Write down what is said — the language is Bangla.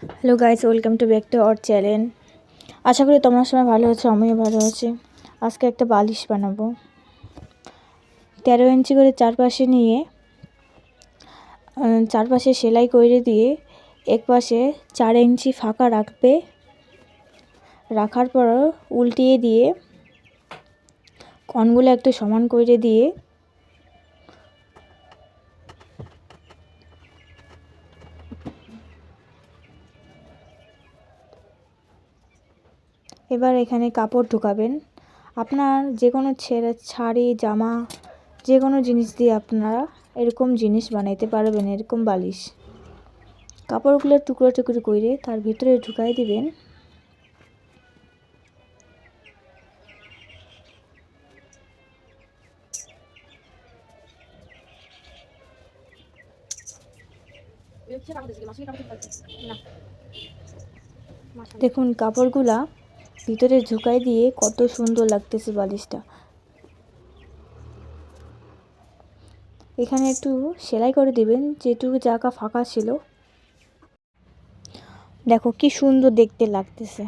Hello guys, welcome to back to our channel. আশা করি তোমরা সবাই ভালো আছো, আমিও ভালো আছি। আজকে একটা বালিশ বানাবো। 13 ইঞ্চি করে চারপাশে নিয়ে চারপাশে সেলাই করে দিয়ে এক পাশে 4 ইঞ্চি ফাঁকা রাখবে। রাখার পর উল্টিয়ে দিয়ে কোণগুলো একটু সমান করে দিয়ে এবার এখানে কাপড় ঢোকাবেন। আপনার যে কোনো শাড়ি, জামা, যে কোনো জিনিস দিয়ে আপনারা এরকম জিনিস বানাইতে পারবেন। এরকম বালিশ কাপড়গুলো টুকরো টুকরো করে তার ভিতরে ঢুকাই দিবেন। দেখুন কাপড়গুলা ভিতরে ঢুকাই দিয়ে কত সুন্দর লাগতেছে বালিশটা। এখানে একটু সেলাই করে দিবেন, যেটুকু জায়গা ফাঁকা ছিল। দেখো কি সুন্দর দেখতে লাগতেছে।